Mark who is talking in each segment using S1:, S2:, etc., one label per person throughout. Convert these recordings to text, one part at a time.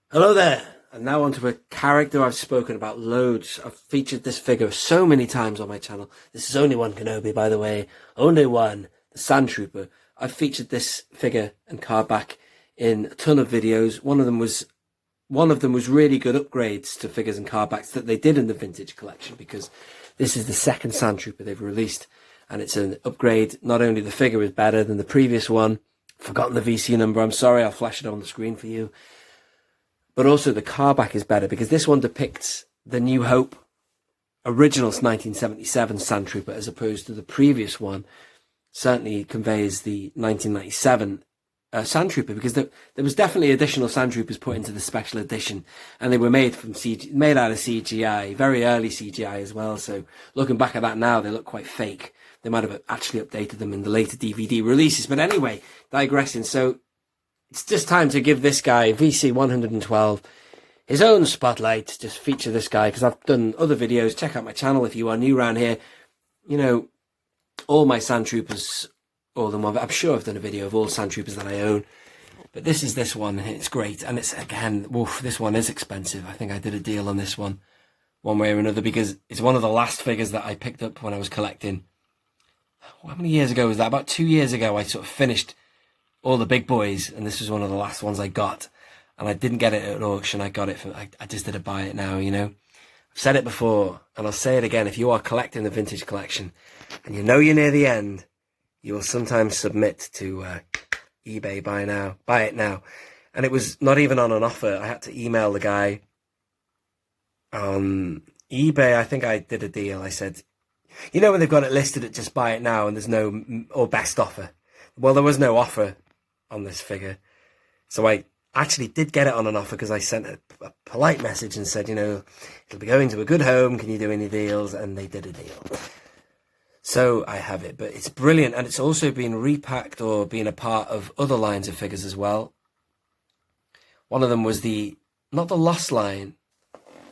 S1: Hello there, and now onto a character I've spoken about loads. I've featured this figure so many times on my channel. This is only one Kenobi, by the way. Only one, the Sandtrooper. I've featured this figure and card back in a ton of videos. One of them was really good upgrades to figures and card backs that they did in the vintage collection, because this is the second Sandtrooper they've released, and it's an upgrade. Not only the figure is better than the previous one, forgotten the VC number, I'm sorry, I'll flash it on the screen for you. But also the card back is better, because this one depicts the New Hope original 1977 Sandtrooper, as opposed to the previous one. Certainly conveys the 1997 Sandtrooper, because there was definitely additional Sandtroopers put into the special edition, and they were made out of CGI, very early CGI as well. So looking back at that now, they look quite fake. They might have actually updated them in the later DVD releases. But anyway, digressing. So it's just time to give this guy, VC112, his own spotlight. Just feature this guy, because I've done other videos. Check out my channel if you are new around here. You know, all my Sandtroopers, all the one. I'm sure I've done a video of all Sandtroopers that I own. But this is this one, and it's great. And it's, again, woof, this one is expensive. I think I did a deal on this one way or another, because it's one of the last figures that I picked up when I was collecting. How many years ago was that? About 2 years ago, I sort of finished all the big boys, and this was one of the last ones I got, and I didn't get it at an auction. I got it from, I just did a buy it now, you know. I've said it before, and I'll say it again. If you are collecting the vintage collection and you know you're near the end, you will sometimes submit to eBay buy it now. And it was not even on an offer. I had to email the guy on eBay. I think I did a deal. I said, you know, when they've got it listed at just buy it now and there's no, or best offer. Well, there was no offer on this figure. So I actually did get it on an offer, because I sent a polite message and said, you know, it'll be going to a good home. Can you do any deals? And they did a deal. So I have it, but it's brilliant. And it's also been repacked or been a part of other lines of figures as well. One of them was not the Lost line.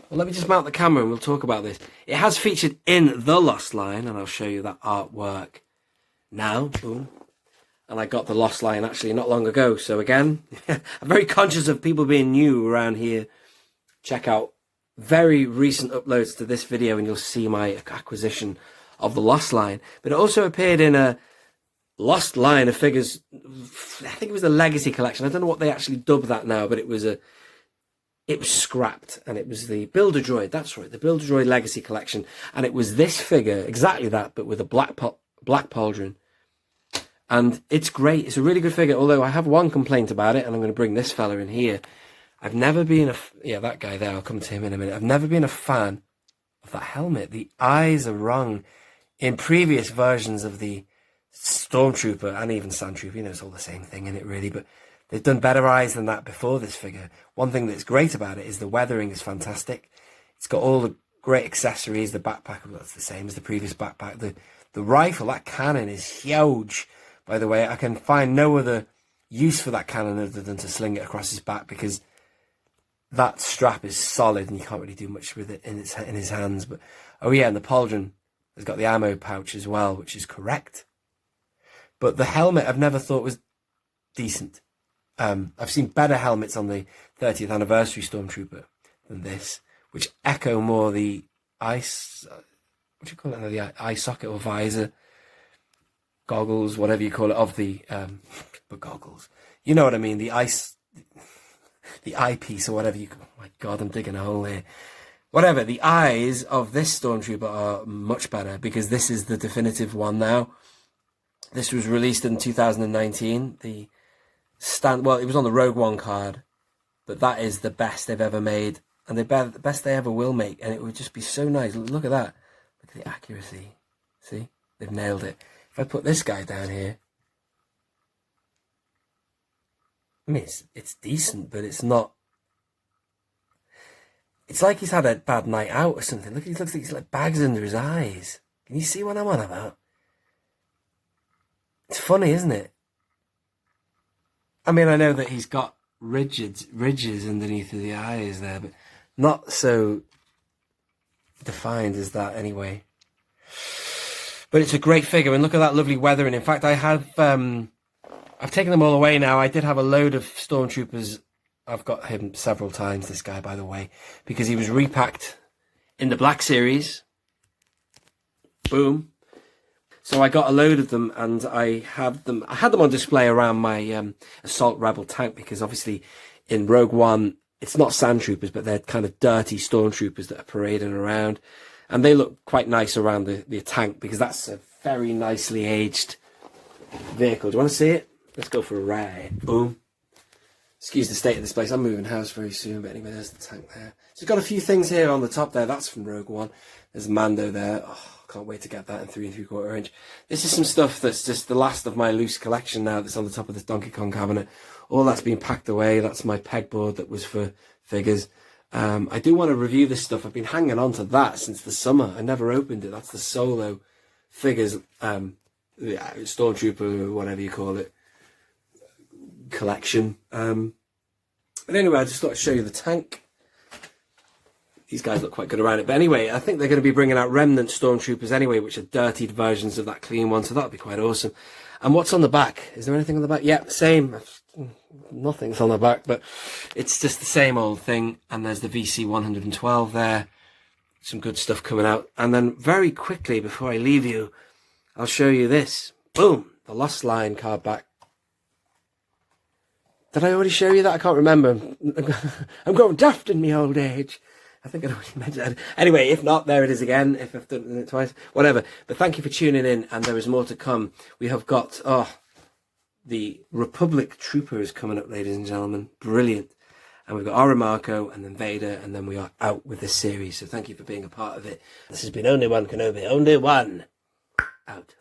S1: Well, let me just mount the camera and we'll talk about this. It has featured in the Lost line, and I'll show you that artwork now. Boom. And I got the Lost line actually not long ago. So again, I'm very conscious of people being new around here. Check out very recent uploads to this video and you'll see my acquisition of the Lost line. But it also appeared in a Lost line of figures. I think it was the Legacy collection. I don't know what they actually dubbed that now, but it was scrapped, and it was the Builder Droid. That's right, the Builder Droid Legacy collection. And it was this figure, exactly that, but with a black pauldron. And it's great. It's a really good figure, although I have one complaint about it, and I'm going to bring this fella in here. I've never been that guy there, I'll come to him in a minute. I've never been a fan of that helmet. The eyes are wrong. In previous versions of the Stormtrooper and even Sandtrooper, you know, it's all the same thing in it really, but they've done better eyes than that before this figure. One thing that's great about it is the weathering is fantastic. It's got all the great accessories. The backpack, well, that's the same as the previous backpack. The rifle, that cannon is huge. By the way, I can find no other use for that cannon other than to sling it across his back, because that strap is solid and you can't really do much with it in his hands. But oh yeah, and the pauldron has got the ammo pouch as well, which is correct. But the helmet I've never thought was decent. I've seen better helmets on the 30th anniversary Stormtrooper than this, which echo more the eye socket or visor, goggles, whatever you call it, of the but goggles, you know what I mean, the eyepiece or whatever you call. Oh my god, I'm digging a hole here. Whatever, the eyes of this Stormtrooper are much better, because this is the definitive one now. This was released in 2019. Well, it was on the Rogue One card, but that is the best they've ever made, and the best they ever will make, and it would just be so nice. Look at that. Look at the accuracy. See? They've nailed it. If I put this guy down here, I mean, it's decent, but it's not. It's like he's had a bad night out or something. Look, he looks like he's like bags under his eyes. Can you see what I'm on about? It's funny, isn't it? I mean, I know that he's got ridges underneath of the eyes there, but not so defined as that anyway. But it's a great figure, and look at that lovely weathering. In fact, I've taken them all away now. I did have a load of Stormtroopers I've got him several times, this guy, by the way, because he was repacked in the Black Series. Boom. So I got a load of them, and I had them on display around my Assault Rebel tank, because obviously in Rogue One, it's not Sandtroopers, but they're kind of dirty Stormtroopers that are parading around. And they look quite nice around the tank, because that's a very nicely aged vehicle. Do you want to see it? Let's go for a ride. Boom. Excuse the state of this place. I'm moving house very soon, but anyway, there's the tank there. So it's got a few things here on the top there. That's from Rogue One. There's Mando there. Oh, can't wait to get that in 3 3/4 inch. This is some stuff that's just the last of my loose collection now that's on the top of this Donkey Kong cabinet. All that's been packed away. That's my pegboard that was for figures. I do want to review this stuff. I've been hanging on to that since the summer. I never opened it. That's the Solo figures, Stormtrooper, whatever you call it, collection. But anyway, I just thought I'd show you the tank. These guys look quite good around it. But anyway, I think they're going to be bringing out remnant Stormtroopers anyway, which are dirtied versions of that clean one. So that'll be quite awesome. And what's on the back? Is there anything on the back? Yeah, same. Nothing's on the back, but it's just the same old thing. And there's the VC112 there. Some good stuff coming out. And then very quickly, before I leave you, I'll show you this. Boom! The Lost Line card back. Did I already show you that? I can't remember. I'm going daft in my old age. I think I already mentioned that. Anyway, if not, there it is again. If I've done it twice, whatever. But thank you for tuning in, and there is more to come. We have got, the Republic Trooper is coming up, ladies and gentlemen. Brilliant. And we've got our Marco, and then Vader, and then we are out with this series. So thank you for being a part of it. This has been Only One Kenobi. Only one. Out.